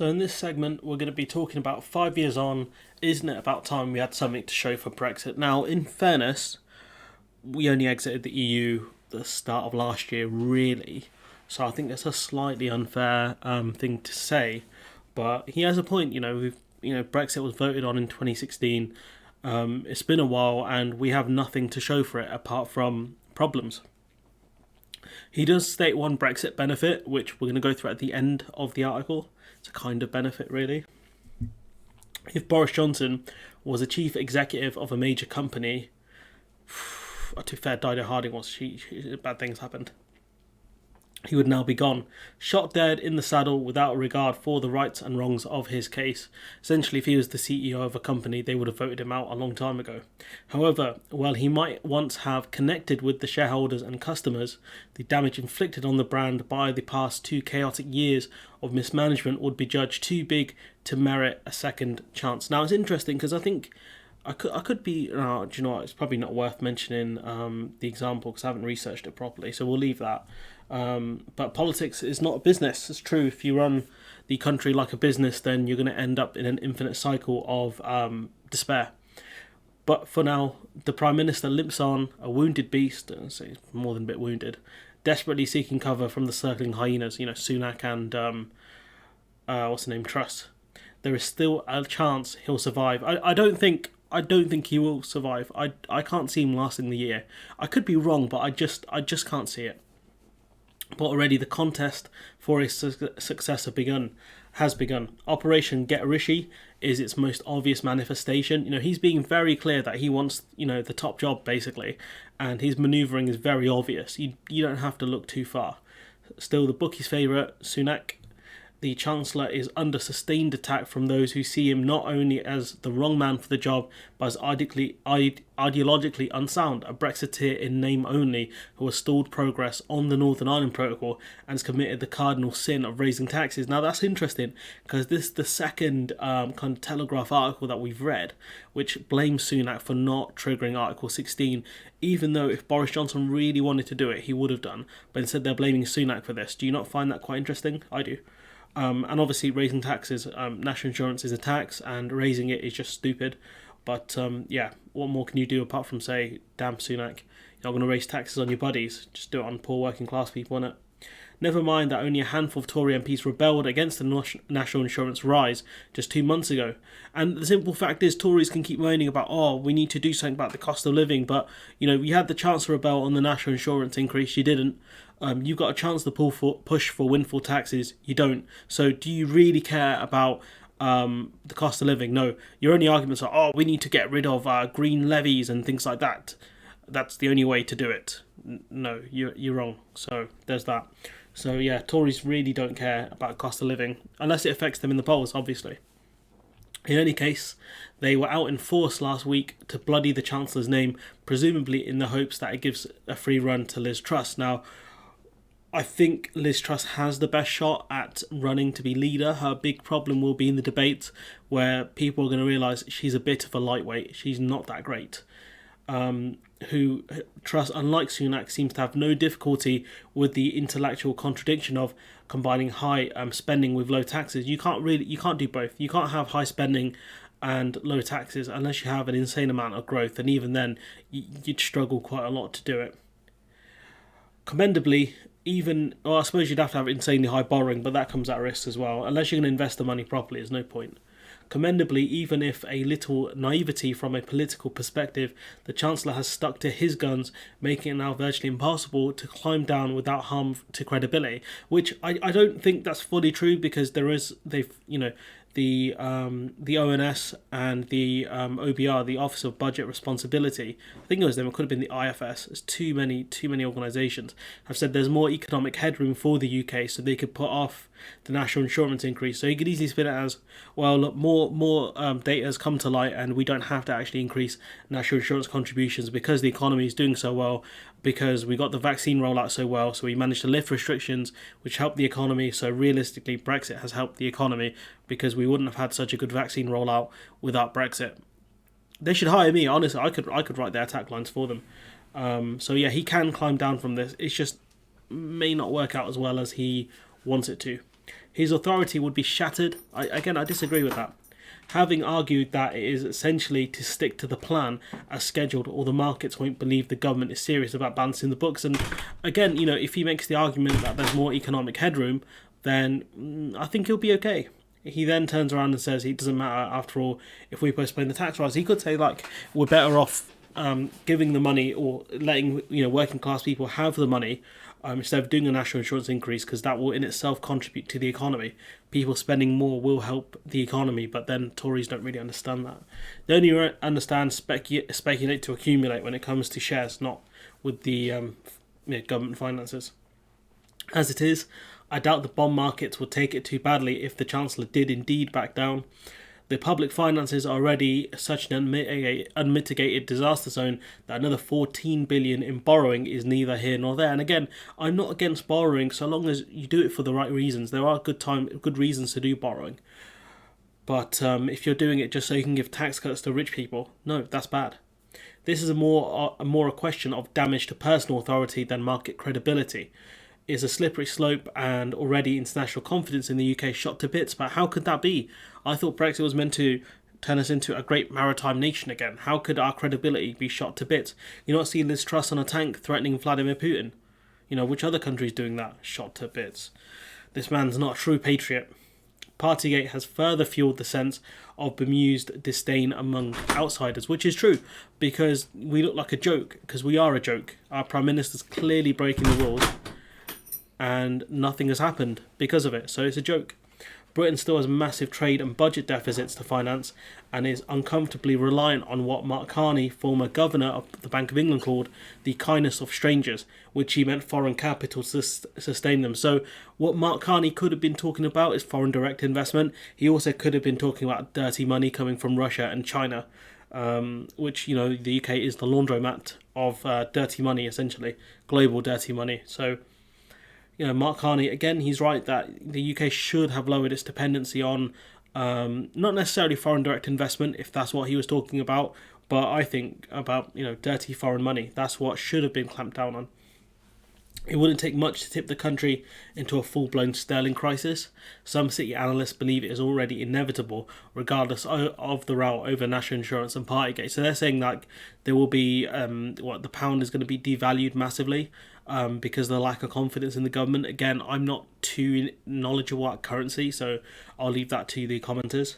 So in this segment, we're going to be talking about 5 years on. Isn't it about time we had something to show for Brexit? Now, in fairness, we only exited the EU the start of last year, really. So I think that's a slightly unfair thing to say. But he has a point. Brexit was voted on in 2016. It's been a while, and we have nothing to show for it apart from problems. He does state one Brexit benefit, which we're going to go through at the end of the article. It's a kind of benefit, really. If Boris Johnson was a chief executive of a major company, to be fair, Dido Harding was. Bad things happened. He would now be gone, shot dead in the saddle without regard for the rights and wrongs of his case. Essentially, if he was the CEO of a company, they would have voted him out a long time ago. However, while he might once have connected with the shareholders and customers, the damage inflicted on the brand by the past 2 chaotic years of mismanagement would be judged too big to merit a second chance. Now, it's interesting because I think I could be. Do you know what? It's probably not worth mentioning the example because I haven't researched it properly, so we'll leave that. But politics is not a business. It's true. If you run the country like a business, then you're going to end up in an infinite cycle of despair. But for now, the Prime Minister limps on, a wounded beast, so he's more than a bit wounded, desperately seeking cover from the circling hyenas, Sunak and, what's the name, Truss. There is still a chance he'll survive. I don't think he will survive. I can't see him lasting the year. I could be wrong, but I just can't see it. But already the contest for his success has begun. Operation Get Rishi is its most obvious manifestation. He's being very clear that he wants, the top job, basically. And his manoeuvring is very obvious. You don't have to look too far. Still, the bookies' favourite, Sunak, the Chancellor, is under sustained attack from those who see him not only as the wrong man for the job, but as ideologically unsound, a Brexiteer in name only, who has stalled progress on the Northern Ireland Protocol and has committed the cardinal sin of raising taxes. Now that's interesting, because this is the second kind of Telegraph article that we've read, which blames Sunak for not triggering Article 16, even though if Boris Johnson really wanted to do it, he would have done. But instead they're blaming Sunak for this. Do you not find that quite interesting? I do. And obviously raising taxes, national insurance is a tax, and raising it is just stupid. But what more can you do apart from say, damn Sunak, you're not going to raise taxes on your buddies, just do it on poor working class people, innit? Never mind that only a handful of Tory MPs rebelled against the national insurance rise just 2 months ago. And the simple fact is, Tories can keep moaning about, we need to do something about the cost of living, but, you had the chance to rebel on the national insurance increase, you didn't. You've got a chance to push for windfall taxes, you don't. So do you really care about the cost of living? No. Your only arguments are, we need to get rid of green levies and things like that. That's the only way to do it. No, you're wrong. So there's that. So yeah, Tories really don't care about cost of living, unless it affects them in the polls, obviously. In any case, they were out in force last week to bloody the Chancellor's name, presumably in the hopes that it gives a free run to Liz Truss. Now, I think Liz Truss has the best shot at running to be leader. Her big problem will be in the debates, where people are going to realise she's a bit of a lightweight. She's not that great. Truss, unlike Sunak, seems to have no difficulty with the intellectual contradiction of combining high spending with low taxes. You can't do both. You can't have high spending and low taxes unless you have an insane amount of growth, and even then you'd struggle quite a lot to do it. Commendably, I suppose you'd have to have insanely high borrowing, but that comes at risk as well. Unless you're going to invest the money properly, there's no point. Commendably, even if a little naivety from a political perspective, the Chancellor has stuck to his guns, making it now virtually impossible to climb down without harm to credibility. Which I don't think that's fully true, because the ONS and the OBR, the Office of Budget Responsibility, I think it was them, it could have been the IFS, there's too many organisations, have said there's more economic headroom for the UK, so they could put off the national insurance increase. So you could easily spin it as, well, look, more data has come to light, and we don't have to actually increase national insurance contributions because the economy is doing so well, because we got the vaccine rollout so well, so we managed to lift restrictions, which helped the economy. So realistically, Brexit has helped the economy, because we wouldn't have had such a good vaccine rollout without Brexit. They should hire me, honestly. I could write their attack lines for them. So yeah, he can climb down from this. It's just may not work out as well as he wants it to. his authority would be shattered. I disagree with that. Having argued that it is essentially to stick to the plan as scheduled, or the markets won't believe the government is serious about balancing the books. And again, if he makes the argument that there's more economic headroom, then I think he'll be okay. He then turns around and says it doesn't matter after all if we postpone the tax rise. He could say we're better off giving the money, or letting working class people have the money, instead of doing a national insurance increase, because that will in itself contribute to the economy. People spending more will help the economy, but then Tories don't really understand that. They only understand speculate to accumulate when it comes to shares, not with the government finances. As it is, I doubt the bond markets would take it too badly if the Chancellor did indeed back down. The public finances are already such an unmitigated disaster zone that another 14 billion in borrowing is neither here nor there. And again, I'm not against borrowing so long as you do it for the right reasons. There are good reasons to do borrowing. But if you're doing it just so you can give tax cuts to rich people, no, that's bad. This is a more a question of damage to personal authority than market credibility. Is a slippery slope, and already international confidence in the UK shot to bits. But how could that be? I thought Brexit was meant to turn us into a great maritime nation again. How could our credibility be shot to bits? You not see Liz Truss on a tank threatening Vladimir Putin. Which other country is doing that? Shot to bits. This man's not a true patriot. Partygate has further fueled the sense of bemused disdain among outsiders, which is true, because we look like a joke, because we are a joke. Our Prime Minister's clearly breaking the rules, and nothing has happened because of it, so it's a joke. Britain still has massive trade and budget deficits to finance, and is uncomfortably reliant on what Mark Carney, former governor of the Bank of England, called the kindness of strangers, which he meant foreign capital to sustain them. So what Mark Carney could have been talking about is foreign direct investment. He also could have been talking about dirty money coming from Russia and China, which, the UK is the laundromat of dirty money, essentially, global dirty money. So Mark Carney, again, he's right that the UK should have lowered its dependency on not necessarily foreign direct investment, if that's what he was talking about, but I think about, dirty foreign money. That's what should have been clamped down on. It wouldn't take much to tip the country into a full-blown sterling crisis. Some city analysts believe it is already inevitable, regardless of the row over national insurance and Partygate. So they're saying that there will be, the pound is going to be devalued massively because of the lack of confidence in the government. Again, I'm not too knowledgeable about currency, so I'll leave that to the commenters.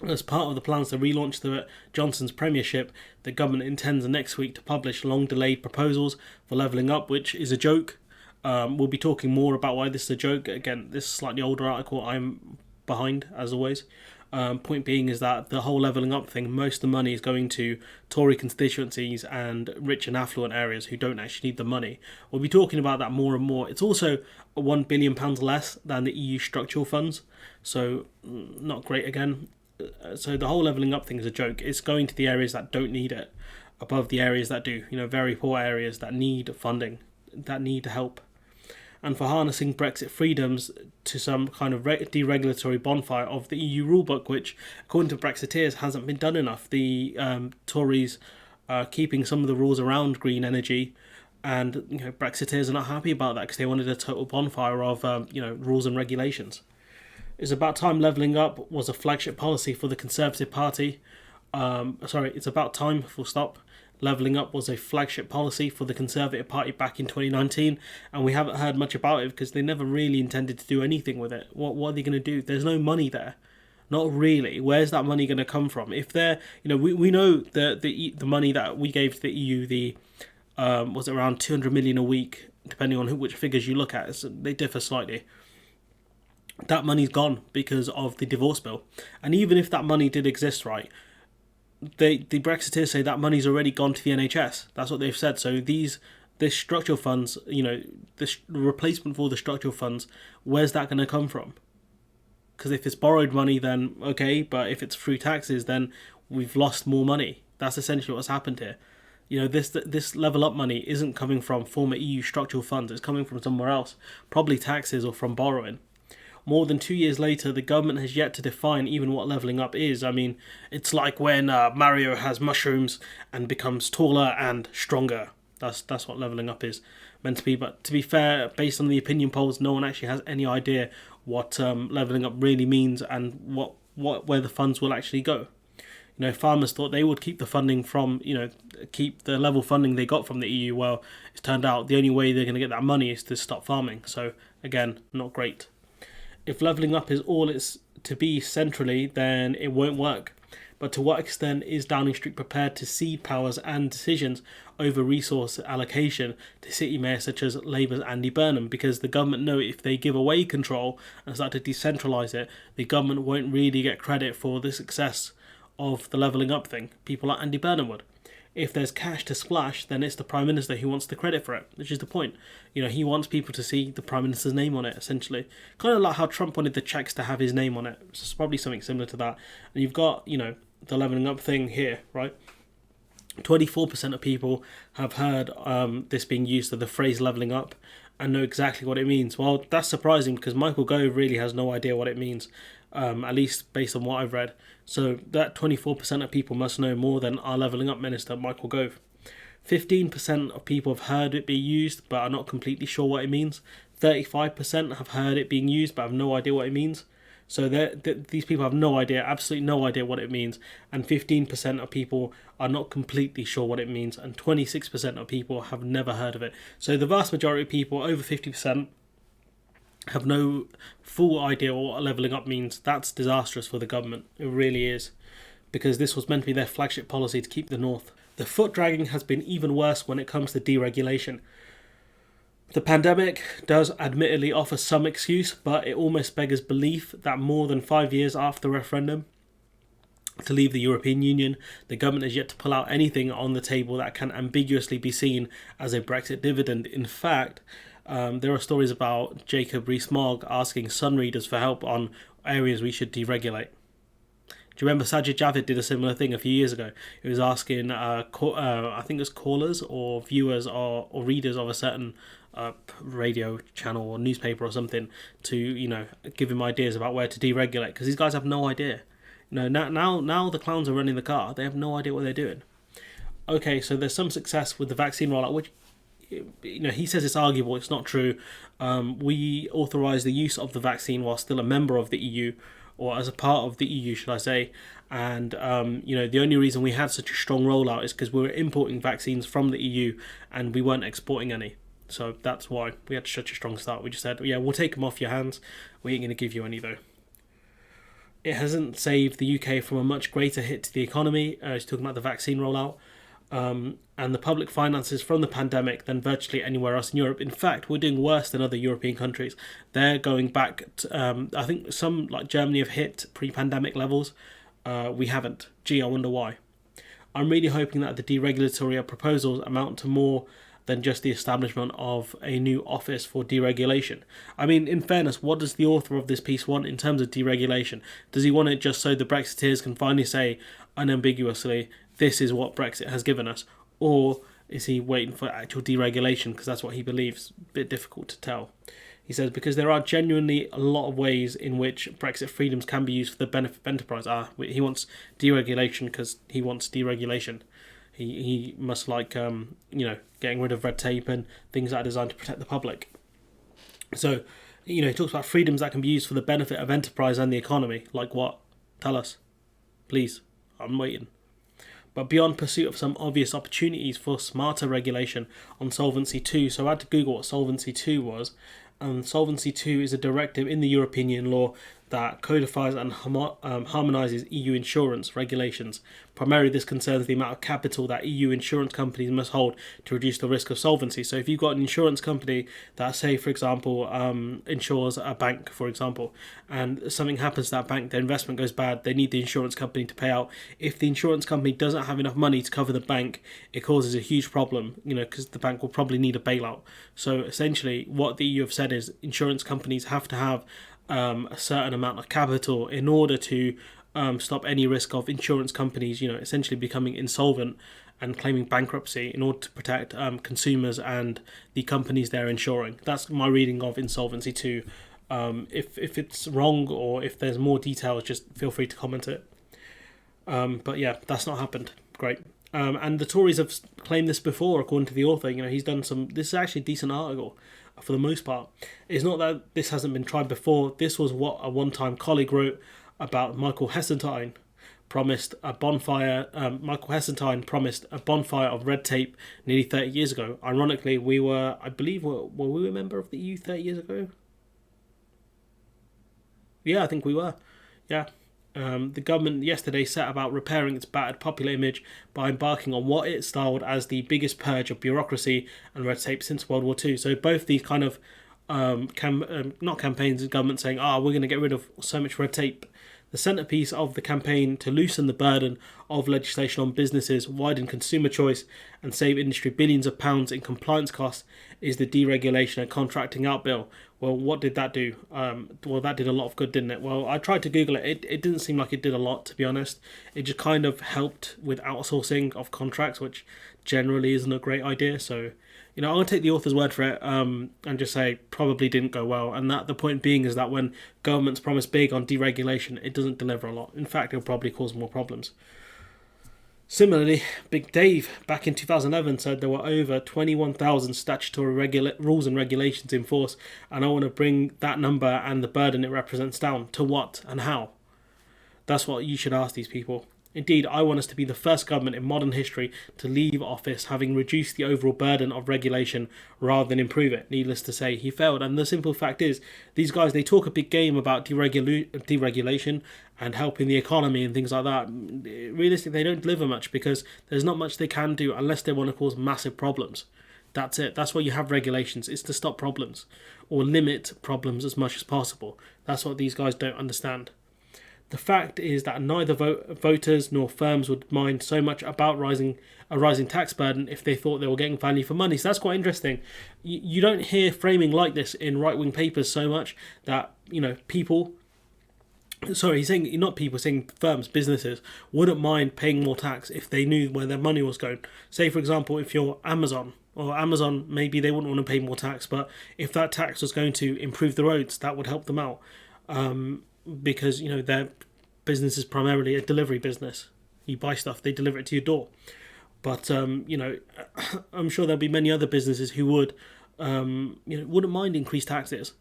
As part of the plans to relaunch the Johnson's premiership, the government intends next week to publish long-delayed proposals for levelling up, which is a joke. We'll be talking more about why this is a joke. Again, this is a slightly older article. I'm behind, as always. Point being is that the whole levelling up thing, most of the money is going to Tory constituencies and rich and affluent areas who don't actually need the money. We'll be talking about that more and more. It's also £1 billion less than the EU structural funds, so not great again. So the whole levelling up thing is a joke. It's going to the areas that don't need it above the areas that do, very poor areas that need funding, that need help. And for harnessing Brexit freedoms to some kind of deregulatory bonfire of the EU rulebook, which, according to Brexiteers, hasn't been done enough. The Tories are keeping some of the rules around green energy, and Brexiteers are not happy about that because they wanted a total bonfire of rules and regulations. It's about time levelling up was a flagship policy for the Conservative Party. It's about time, full stop. Levelling up was a flagship policy for the Conservative Party back in 2019, and we haven't heard much about it because they never really intended to do anything with it. What are they going to do? There's no money there. Not really. Where's that money going to come from? If they're, we know the money that we gave to the EU, was around 200 million a week, depending on which figures you look at. They differ slightly. That money's gone because of the divorce bill. And even if that money did exist, right, the Brexiteers say that money's already gone to the NHS. That's what they've said. So this structural funds, this replacement for the structural funds, where's that going to come from? Because if it's borrowed money, then okay, but if it's through taxes, then we've lost more money. That's essentially what's happened here. This level up money isn't coming from former EU structural funds. It's coming from somewhere else, probably taxes or from borrowing. More than 2 years later, the government has yet to define even what levelling up is. I mean, it's like when Mario has mushrooms and becomes taller and stronger. That's what levelling up is meant to be. But to be fair, based on the opinion polls, no one actually has any idea what levelling up really means and where the funds will actually go. Farmers thought they would keep the funding from, keep the level funding they got from the EU. Well, it's turned out the only way they're going to get that money is to stop farming. So again, not great. If levelling up is all it's to be centrally, then it won't work. But to what extent is Downing Street prepared to cede powers and decisions over resource allocation to city mayors such as Labour's Andy Burnham? Because the government know if they give away control and start to decentralise it, the government won't really get credit for the success of the levelling up thing. People like Andy Burnham would. If there's cash to splash, then it's the Prime Minister who wants the credit for it, which is the point. He wants people to see the Prime Minister's name on it, essentially. Kind of like how Trump wanted the cheques to have his name on it. It's probably something similar to that. And you've got, the levelling up thing here, right? 24% of people have heard this being used, the phrase levelling up, and know exactly what it means. Well, that's surprising because Michael Gove really has no idea what it means, at least based on what I've read. So that 24% of people must know more than our levelling up minister, Michael Gove. 15% of people have heard it be used but are not completely sure what it means. 35% have heard it being used but have no idea what it means. So these people have no idea, absolutely no idea what it means. And 15% of people are not completely sure what it means. And 26% of people have never heard of it. So the vast majority of people, over 50%, have no full idea what levelling up means. That's disastrous for the government. It really is. Because this was meant to be their flagship policy to keep the North. The foot dragging has been even worse when it comes to deregulation. The pandemic does admittedly offer some excuse, but it almost beggars belief that more than 5 years after the referendum to leave the European Union, the government has yet to pull out anything on the table that can ambiguously be seen as a Brexit dividend. In fact, there are stories about Jacob Rees-Mogg asking Sun readers for help on areas we should deregulate. Do you remember Sajid Javid did a similar thing a few years ago? He was asking, I think it was callers or viewers or readers of a certain radio channel or newspaper or something to, give him ideas about where to deregulate, because these guys have no idea. Now the clowns are running the car. They have no idea what they're doing. Okay, so there's some success with the vaccine rollout, which, he says it's arguable. It's not true. We authorised the use of the vaccine while still a member of the EU, or as a part of the EU, should I say. And, the only reason we had such a strong rollout is because we were importing vaccines from the EU and we weren't exporting any. So that's why we had such a strong start. We just said, yeah, we'll take them off your hands. We ain't going to give you any, though. It hasn't saved the UK from a much greater hit to the economy. He's talking about the vaccine rollout. And the public finances from the pandemic than virtually anywhere else in Europe. In fact, we're doing worse than other European countries. They're going back to, I think some like Germany have hit pre-pandemic levels. We haven't. Gee, I wonder why. I'm really hoping that the deregulatory proposals amount to more than just the establishment of a new office for deregulation. I mean, in fairness, what does the author of this piece want in terms of deregulation? Does he want it just so the Brexiteers can finally say unambiguously, this is what Brexit has given us? Or is he waiting for actual deregulation because that's what he believes? A bit difficult to tell. He says, because there are genuinely a lot of ways in which Brexit freedoms can be used for the benefit of enterprise. He wants deregulation because he wants deregulation. He must like, getting rid of red tape and things that are designed to protect the public. So, he talks about freedoms that can be used for the benefit of enterprise and the economy. Like what? Tell us. Please. I'm waiting. But beyond pursuit of some obvious opportunities for smarter regulation on Solvency II. So I had to Google what Solvency II was. And Solvency II is a directive in the European Union law that codifies and harmonises EU insurance regulations. Primarily, this concerns the amount of capital that EU insurance companies must hold to reduce the risk of solvency. So if you've got an insurance company that, say, for example, insures a bank, for example, and something happens to that bank, their investment goes bad, they need the insurance company to pay out. If the insurance company doesn't have enough money to cover the bank, it causes a huge problem, because the bank will probably need a bailout. So essentially, what the EU have said is insurance companies have to have a certain amount of capital in order to stop any risk of insurance companies, essentially becoming insolvent and claiming bankruptcy in order to protect consumers and the companies they're insuring. That's my reading of Insolvency 2. If it's wrong or if there's more details, just feel free to comment it. But yeah, that's not happened. Great. And the Tories have claimed this before, according to the author. He's done some. This is actually a decent article, for the most part. It's not that this hasn't been tried before. This was what a one-time colleague wrote about Michael Heseltine. Promised a bonfire. Michael Heseltine promised a bonfire of red tape nearly 30 years ago. Ironically, I believe, were we a member of the EU 30 years ago? Yeah, I think we were. Yeah. The government yesterday set about repairing its battered popular image by embarking on what it styled as the biggest purge of bureaucracy and red tape since World War II. So both these kind of not campaigns, the government saying, we're going to get rid of so much red tape. The centrepiece of the campaign to loosen the burden of legislation on businesses, widen consumer choice, and save industry billions of pounds in compliance costs is the Deregulation and Contracting Out Bill. Well, what did that do? That did a lot of good, didn't it? Well, I tried to Google it. It didn't seem like it did a lot, to be honest. It just kind of helped with outsourcing of contracts, which generally isn't a great idea. So, I'm going to take the author's word for it and just say probably didn't go well. And that the point being is that when governments promise big on deregulation, it doesn't deliver a lot. In fact, it'll probably cause more problems. Similarly, Big Dave back in 2011 said there were over 21,000 statutory rules and regulations in force, and I want to bring that number and the burden it represents down. To what and how? That's what you should ask these people. Indeed, I want us to be the first government in modern history to leave office having reduced the overall burden of regulation rather than improve it. Needless to say, he failed. And the simple fact is, these guys, they talk a big game about deregulation and helping the economy and things like that. Realistically, they don't deliver much because there's not much they can do unless they want to cause massive problems. That's it. That's why you have regulations. It's to stop problems or limit problems as much as possible. That's what these guys don't understand. The fact is that neither voters nor firms would mind so much about a rising tax burden if they thought they were getting value for money. So that's quite interesting. You don't hear framing like this in right-wing papers so much that, people... Sorry, he's saying, not people, saying firms, businesses, wouldn't mind paying more tax if they knew where their money was going. Say, for example, if you're Amazon, maybe they wouldn't want to pay more tax, but if that tax was going to improve the roads, that would help them out. Because their business is primarily a delivery business. You buy stuff, they deliver it to your door. But I'm sure there'll be many other businesses who would wouldn't mind increased taxes.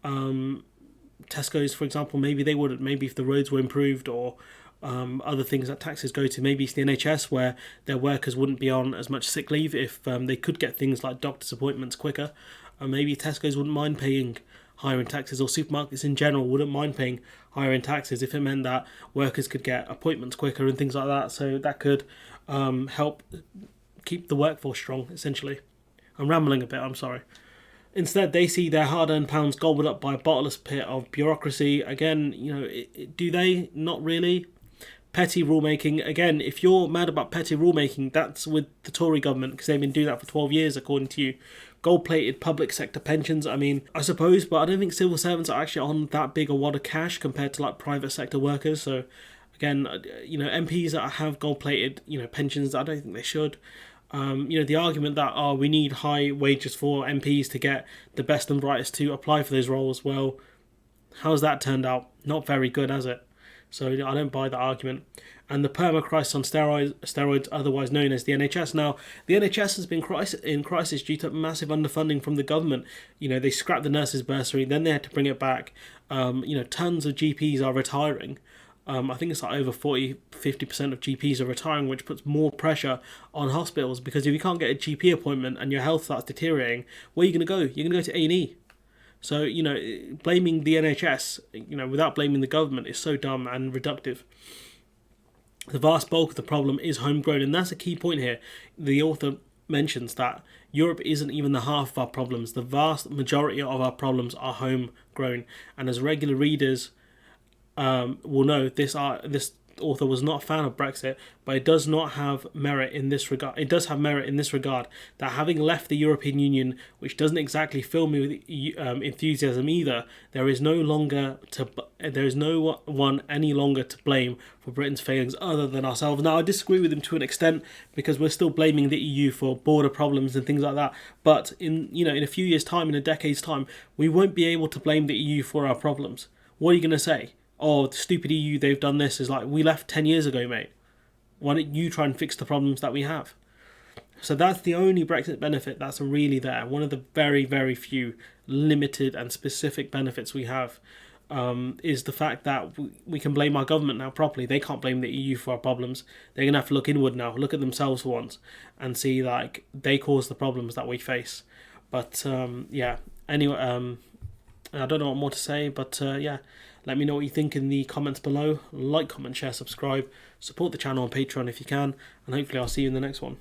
Tesco's, for example, maybe they wouldn't. Maybe if the roads were improved or other things that taxes go to, maybe it's the NHS where their workers wouldn't be on as much sick leave if they could get things like doctor's appointments quicker. Maybe Tesco's wouldn't mind paying higher in taxes, or supermarkets in general wouldn't mind paying higher in taxes if it meant that workers could get appointments quicker and things like that. So that could help keep the workforce strong, essentially. I'm rambling a bit, I'm sorry. Instead, they see their hard-earned pounds gobbled up by a bottomless pit of bureaucracy. Again, do they? Not really. Petty rulemaking. Again, if you're mad about petty rulemaking, that's with the Tory government because they've been doing that for 12 years, according to you. Gold-plated public sector pensions. I mean, I suppose, but I don't think civil servants are actually on that big a wad of cash compared to like private sector workers. So, again, MPs that have gold-plated, pensions, I don't think they should. The argument that we need high wages for MPs to get the best and brightest to apply for those roles. Well, how's that turned out? Not very good, has it? So I don't buy that argument. And the perma-crisis on steroids, otherwise known as the NHS. Now, the NHS has been in crisis due to massive underfunding from the government. They scrapped the nurses' bursary, then they had to bring it back. Tons of GPs are retiring. I think it's like over 40-50% of GPs are retiring, which puts more pressure on hospitals because if you can't get a GP appointment and your health starts deteriorating, where are you going to go? You're going to go to A&E. So, blaming the NHS, without blaming the government is so dumb and reductive. The vast bulk of the problem is homegrown, and that's a key point here. The author mentions that Europe isn't even the half of our problems. The vast majority of our problems are homegrown, and as regular readers will know, this author was not a fan of Brexit, but it does not have merit in this regard. It does have merit in this regard that having left the European Union, which doesn't exactly fill me with enthusiasm either, there is no one any longer to blame for Britain's failings other than ourselves. Now, I disagree with him to an extent because we're still blaming the EU for border problems and things like that. But in a few years' time, in a decade's time, we won't be able to blame the EU for our problems. What are you going to say? Oh, the stupid EU, they've done this. Is like, we left 10 years ago, mate. Why don't you try and fix the problems that we have? So that's the only Brexit benefit that's really there. One of the very, very few limited and specific benefits we have is the fact that we can blame our government now properly. They can't blame the EU for our problems. They're going to have to look inward now, look at themselves for once, and see like they caused the problems that we face. But yeah, anyway, I don't know what more to say, but yeah, let me know what you think in the comments below. Like, comment, share, subscribe, support the channel on Patreon if you can, and hopefully I'll see you in the next one.